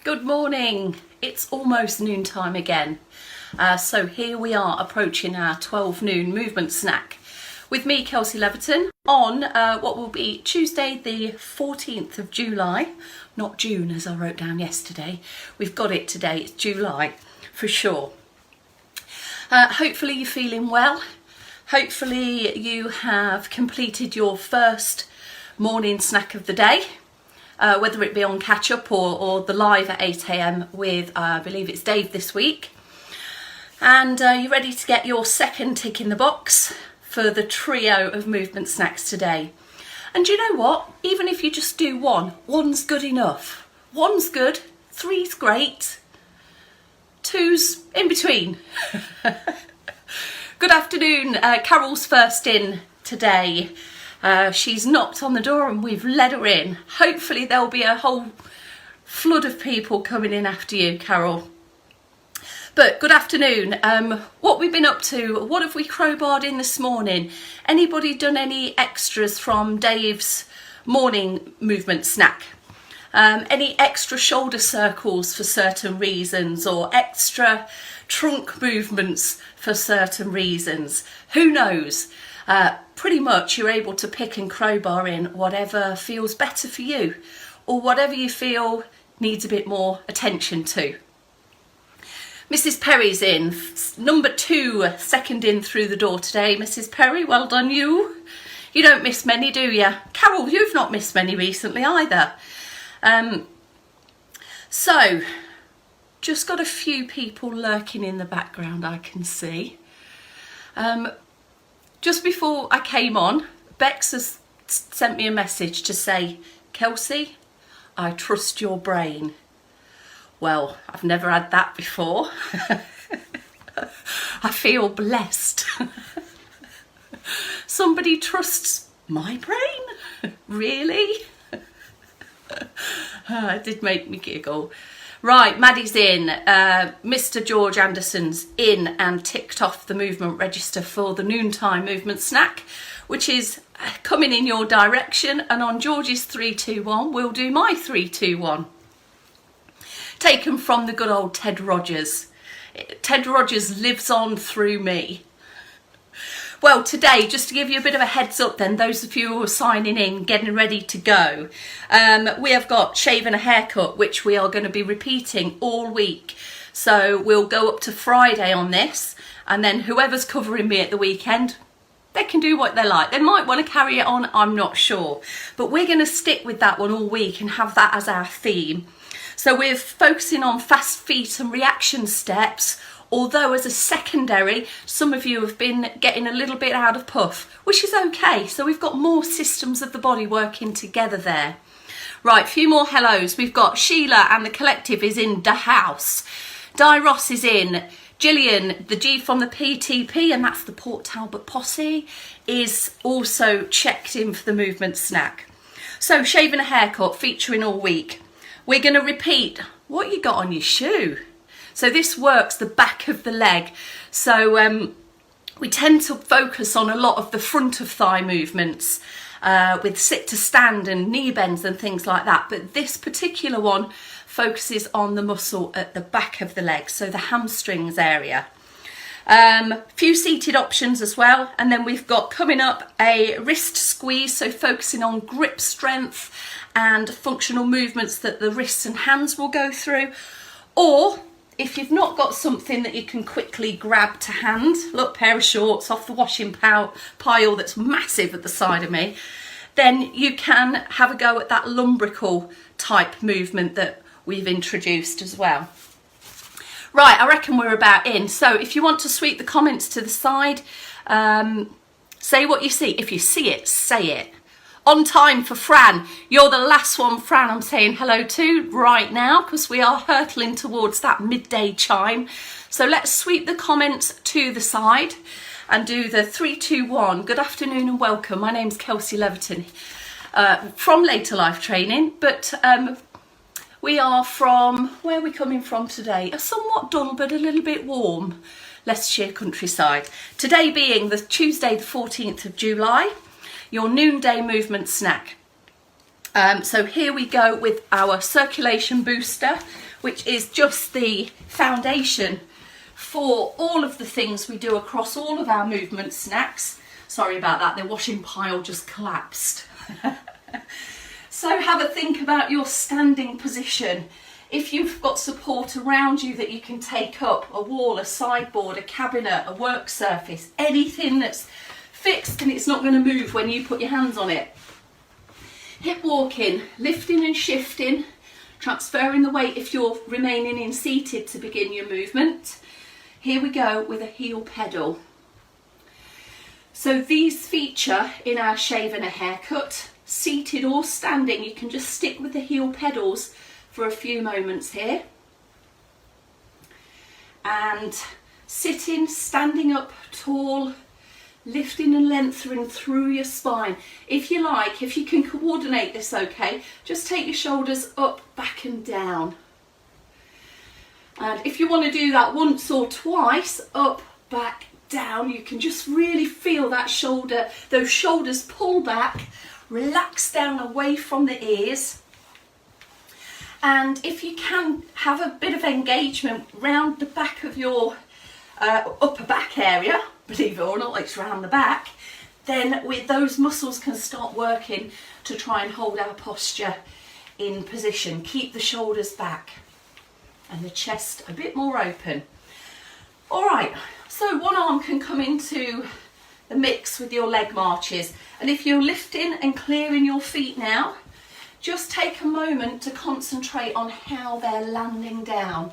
Good morning. It's almost noontime again. So here we are approaching our 12 noon movement snack with me, Kelsey Leverton, on what will be Tuesday the 14th of July. Not June as I wrote down yesterday. We've got it today, it's July for sure. Hopefully you're feeling well. Hopefully you have completed your first morning snack of the day. Whether it be on catch up or the live at 8 AM with, I believe it's Dave this week. And you're ready to get your second tick in the box for the trio of movement snacks today. And you know what? Even if you just do one's good enough. One's good, three's great, two's in between. Good afternoon. Carol's first in today. She's knocked on the door and we've let her in. Hopefully there'll be a whole flood of people coming in after you, Carol. But good afternoon. What we've been up to, what have we crowbarred in this morning? Anybody done any extras from Dave's morning movement snack? Any extra shoulder circles for certain reasons or extra trunk movements for certain reasons? Who knows? Pretty much you're able to pick and crowbar in whatever feels better for you or whatever you feel needs a bit more attention to. Mrs. Perry's in, number 2, second in through the door today. Mrs. Perry, well done you. You don't miss many, do you? Carol, you've not missed many recently either. So, just got a few people lurking in the background I can see. Just before I came on, Bex has sent me a message to say, Kelsey, I trust your brain. Well, I've never had that before. I feel blessed. Somebody trusts my brain? Really? It did make me giggle. Right, Maddie's in. Mr. George Anderson's in and ticked off the movement register for the noontime movement snack, which is coming in your direction. And on George's 3-2-1, we'll do my 3-2-1. Taken from the good old Ted Rogers. Ted Rogers lives on through me. Well, today, just to give you a bit of a heads up then, those of you who are signing in, getting ready to go, we have got shave and a haircut, which we are going to be repeating all week. So we'll go up to Friday on this, and then whoever's covering me at the weekend, they can do what they like. They might want to carry it on, I'm not sure. But we're going to stick with that one all week and have that as our theme. So we're focusing on fast feet and reaction steps, although as a secondary, some of you have been getting a little bit out of puff, which is okay. So we've got more systems of the body working together there. Right, a few more hellos. We've got Sheila and the collective is in the house. Di Ross is in. Gillian, the G from the PTP, and that's the Port Talbot Posse, is also checked in for the movement snack. So shave and a haircut featuring all week. We're going to repeat what you got on your shoe. So this works the back of the leg. So we tend to focus on a lot of the front of thigh movements with sit to stand and knee bends and things like that. But this particular one focuses on the muscle at the back of the leg, so the hamstrings area. Few seated options as well. And then we've got coming up a wrist squeeze, so focusing on grip strength and functional movements that the wrists and hands will go through. Or if you've not got something that you can quickly grab to hand, look, pair of shorts off the washing pile that's massive at the side of me, then you can have a go at that lumbrical type movement that we've introduced as well. Right, I reckon we're about in. So if you want to sweep the comments to the side, say what you see. If you see it, say it. On time for Fran. You're the last one, Fran, I'm saying hello to right now because we are hurtling towards that midday chime. So let's sweep the comments to the side and do the 3-2-1. Good afternoon and welcome. My name's Kelsey Leverton from Later Life Training, but we are from, where are we coming from today? A somewhat dull but a little bit warm Leicestershire countryside. Today being the Tuesday the 14th of July. Your noonday movement snack. So here we go with our circulation booster, which is just the foundation for all of the things we do across all of our movement snacks. Sorry about that, the washing pile just collapsed. So have a think about your standing position. If you've got support around you that you can take up, a wall, a sideboard, a cabinet, a work surface, anything that's fixed and it's not going to move when you put your hands on it. Hip walking, lifting and shifting, transferring the weight if you're remaining in seated to begin your movement. Here we go with a heel pedal. So these feature in our shave and a haircut. Seated or standing, you can just stick with the heel pedals for a few moments here. And sitting, standing up tall, lifting and lengthening through your spine. If you like, if you can coordinate this okay, just take your shoulders up, back and down. And if you want to do that once or twice, up, back, down, you can just really feel that shoulder, those shoulders pull back, relax down away from the ears. And if you can have a bit of engagement round the back of your upper back area, believe it or not, it's round the back, then with those muscles can start working to try and hold our posture in position. Keep the shoulders back and the chest a bit more open. All right, so one arm can come into the mix with your leg marches, and if you're lifting and clearing your feet now, just take a moment to concentrate on how they're landing down.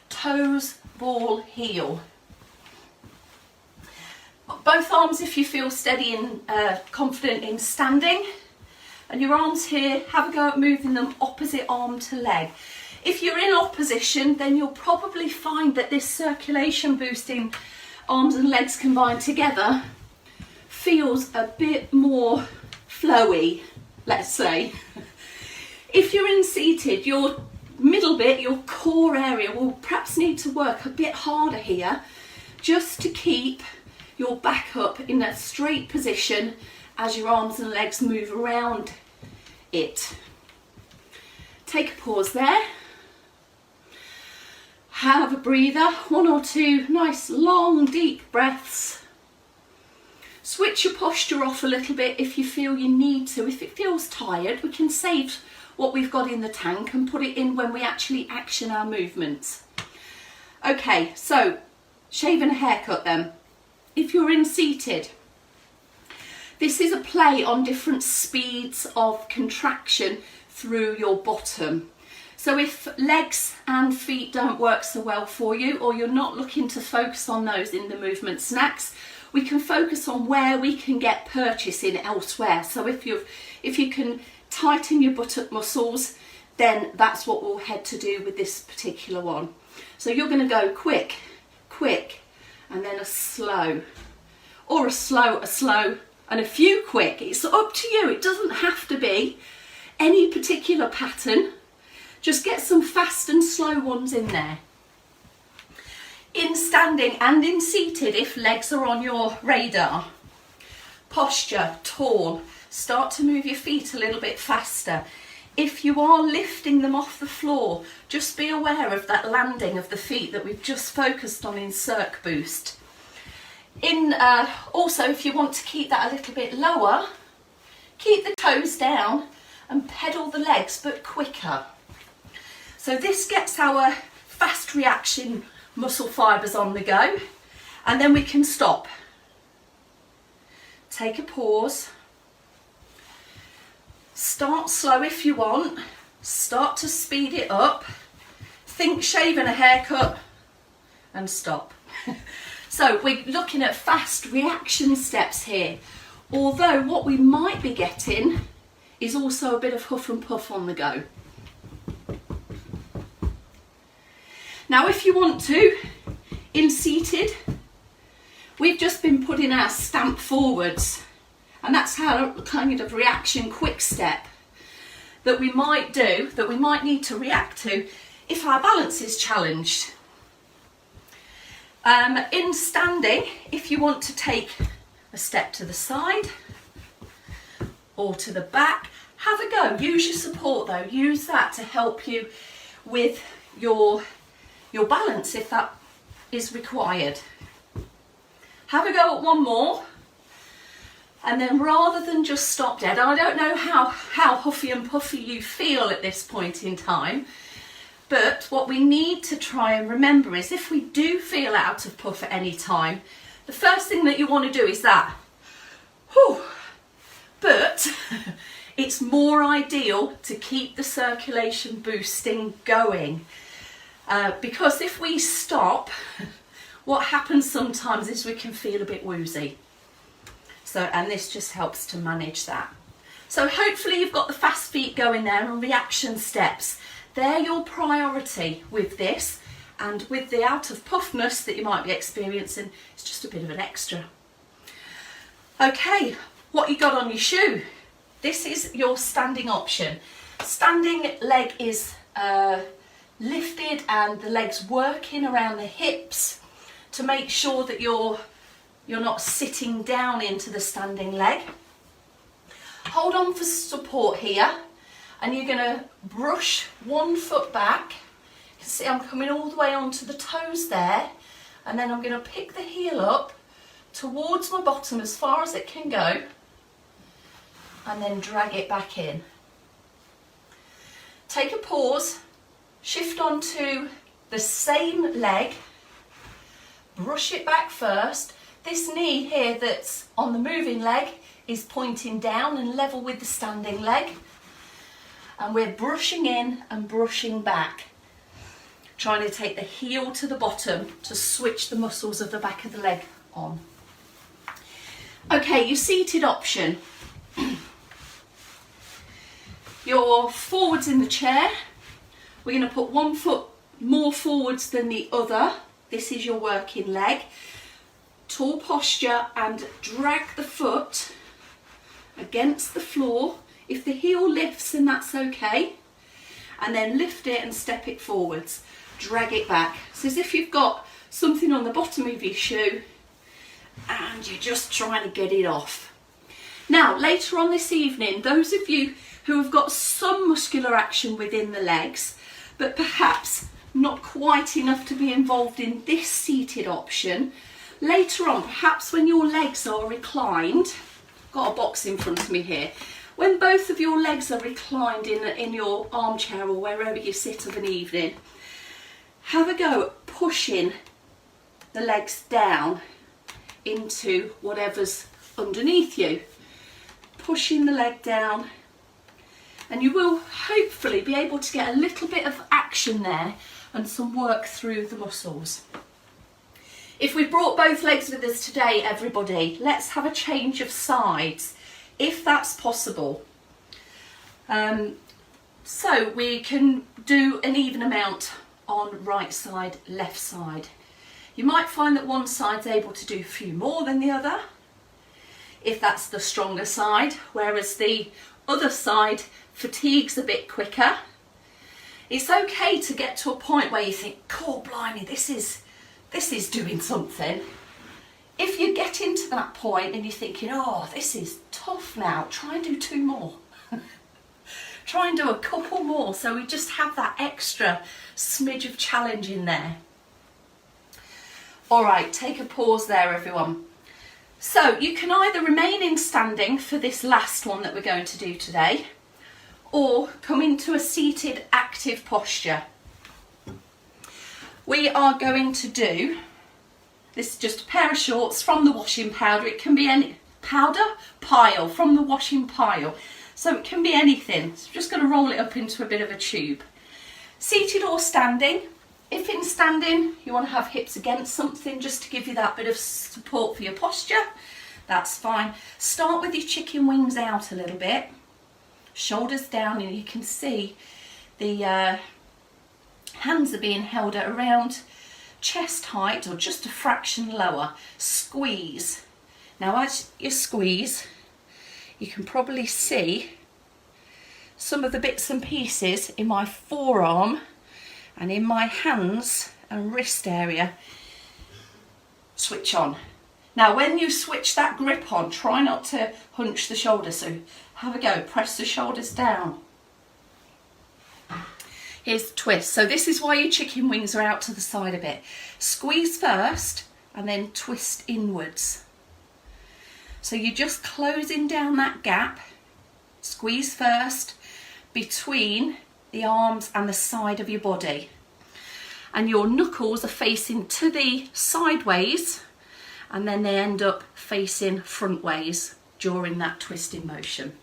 Toes, ball, heel. Both arms if you feel steady and confident in standing, and your arms here, have a go at moving them opposite arm to leg. If you're in opposition, then you'll probably find that this circulation boosting arms and legs combined together feels a bit more flowy, let's say. If you're in seated, your middle bit, your core area will perhaps need to work a bit harder here just to keep your back up in that straight position as your arms and legs move around it. Take a pause there. Have a breather, 1 or 2 nice long deep breaths. Switch your posture off a little bit if you feel you need to. If it feels tired, we can save what we've got in the tank and put it in when we actually action our movements. Okay, so shave and a haircut then. If you're in seated, this is a play on different speeds of contraction through your bottom. So if legs and feet don't work so well for you, or you're not looking to focus on those in the movement snacks, we can focus on where we can get purchase in elsewhere. So if you can tighten your buttock muscles, then that's what we'll head to do with this particular one. So you're going to go quick, quick, and then a slow, or a slow, and a few quick. It's up to you. It doesn't have to be any particular pattern. Just get some fast and slow ones in there. In standing and in seated, if legs are on your radar. Posture, tall. Start to move your feet a little bit faster. If you are lifting them off the floor, just be aware of that landing of the feet that we've just focused on in Circ Boost. Also, if you want to keep that a little bit lower, keep the toes down and pedal the legs, but quicker. So this gets our fast reaction muscle fibres on the go, and then we can stop. Take a pause. Start slow if you want. Start to speed it up. Think shave and a haircut, and stop. So we're looking at fast reaction steps here, although what we might be getting is also a bit of huff and puff on the go. Now if you want to, in seated, we've just been putting our stamp forwards, and that's how kind of reaction quick step that we might do, that we might need to react to if our balance is challenged. In standing, if you want to take a step to the side or to the back, Have a go. Use your support though. Use that to help you with your balance if that is required. Have a go at one more. And then rather than just stop dead, I don't know how huffy and puffy you feel at this point in time, but what we need to try and remember is if we do feel out of puff at any time, the first thing that you want to do is that. Whew. But it's more ideal to keep the circulation boosting going. Because if we stop, what happens sometimes is we can feel a bit woozy. So, and this just helps to manage that. So hopefully you've got the fast feet going there and reaction steps. They're your priority with this, and with the out of puffness that you might be experiencing, it's just a bit of an extra. Okay, what you got on your shoe? This is your standing option. Standing leg is lifted and the leg's working around the hips to make sure that you're not sitting down into the standing leg. Hold on for support here, and you're going to brush one foot back. You can see I'm coming all the way onto the toes there, and then I'm going to pick the heel up towards my bottom as far as it can go, and then drag it back in. Take a pause, shift onto the same leg, brush it back first. This knee here that's on the moving leg is pointing down and level with the standing leg. And we're brushing in and brushing back, trying to take the heel to the bottom to switch the muscles of the back of the leg on. Okay, your seated option. You're forwards in the chair. We're going to put one foot more forwards than the other. This is your working leg. Tall posture, and drag the foot against the floor. If the heel lifts, then that's okay. And then lift it and step it forwards. Drag it back. It's as if you've got something on the bottom of your shoe and you're just trying to get it off. Now, later on this evening, those of you who have got some muscular action within the legs, but perhaps not quite enough to be involved in this seated option, later on, perhaps when your legs are reclined, got a box in front of me here, when both of your legs are reclined in your armchair or wherever you sit of an evening, have a go at pushing the legs down into whatever's underneath you. Pushing the leg down, and you will hopefully be able to get a little bit of action there and some work through the muscles. If we brought both legs with us today, everybody, let's have a change of sides, if that's possible. So we can do an even amount on right side, left side. You might find that one side's able to do a few more than the other, if that's the stronger side, whereas the other side fatigues a bit quicker. It's okay to get to a point where you think, "God blimey, this is doing something." If you get into that point and you're thinking, "Oh, this is tough now," try and do 2 more. Try and do a couple more, so we just have that extra smidge of challenge in there. All right, take a pause there, everyone. So you can either remain in standing for this last one that we're going to do today, or come into a seated active posture. We are going to do, this is just a pair of shorts from the washing powder. It can be any pile from the washing pile. So it can be anything. So I'm just going to roll it up into a bit of a tube. Seated or standing. If in standing you want to have hips against something just to give you that bit of support for your posture, that's fine. Start with your chicken wings out a little bit. Shoulders down, and you can see the hands are being held at around chest height or just a fraction lower. Squeeze. Now as you squeeze, you can probably see some of the bits and pieces in my forearm and in my hands and wrist area switch on. Now when you switch that grip on, try not to hunch the shoulder, so Have a go. Press the shoulders down. Here's the twist. So this is why your chicken wings are out to the side a bit. Squeeze first and then twist inwards. So you're just closing down that gap. Squeeze first between the arms and the side of your body. And your knuckles are facing to the sideways, and then they end up facing frontways during that twisting motion.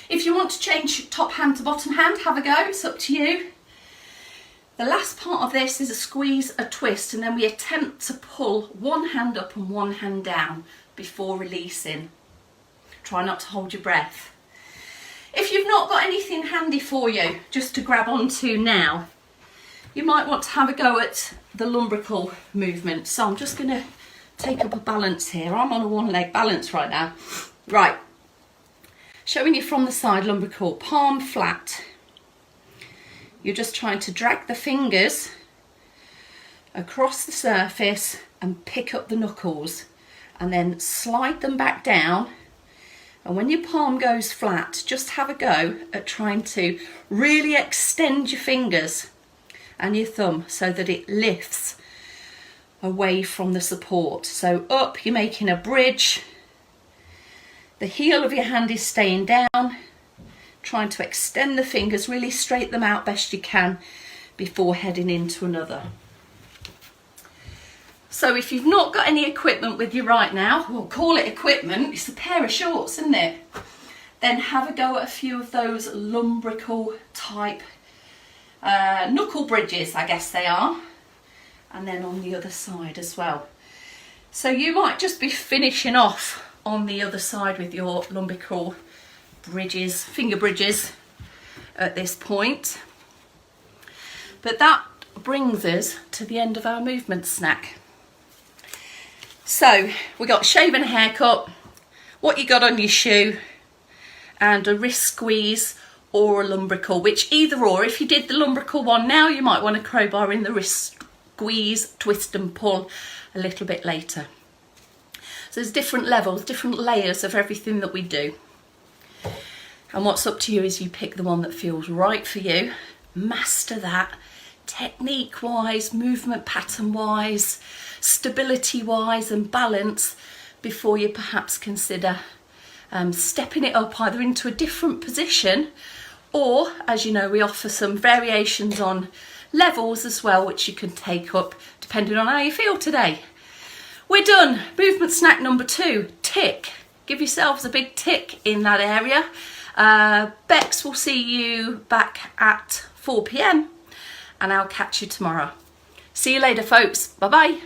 If you want to change top hand to bottom hand, have a go, it's up to you. The last part of this is a squeeze, a twist, and then we attempt to pull one hand up and one hand down before releasing. Try not to hold your breath. If you've not got anything handy for you just to grab onto now, you might want to have a go at the lumbrical movement. So I'm just going to take up a balance here. I'm on a one leg balance right now. Right. Showing you from the side, lumbrical, palm flat. You're just trying to drag the fingers across the surface and pick up the knuckles and then slide them back down. And when your palm goes flat, just have a go at trying to really extend your fingers and your thumb so that it lifts away from the support. So up, you're making a bridge. The heel of your hand is staying down, trying to extend the fingers, really straighten them out best you can before heading into another. So if you've not got any equipment with you right now, we'll call it equipment, it's a pair of shorts, isn't it? Then have a go at a few of those lumbrical type knuckle bridges, I guess they are. And then on the other side as well. So you might just be finishing off on the other side with your lumbrical bridges, finger bridges at this point. But that brings us to the end of our movement snack. So we got shave and a haircut, what you got on your shoe, and a wrist squeeze or a lumbrical, which either or. If you did the lumbrical one now, you might want to crowbar in the wrist squeeze, twist and pull a little bit later. So there's different levels, different layers of everything that we do. And what's up to you is you pick the one that feels right for you, master that, technique wise, movement pattern wise, stability wise and balance, before you perhaps consider stepping it up either into a different position, or, as you know, we offer some variations on levels as well, which you can take up depending on how you feel today. We're done. Movement snack number 2, tick. Give yourselves a big tick in that area. Bex will see you back at 4 p.m. and I'll catch you tomorrow. See you later, folks. Bye-bye.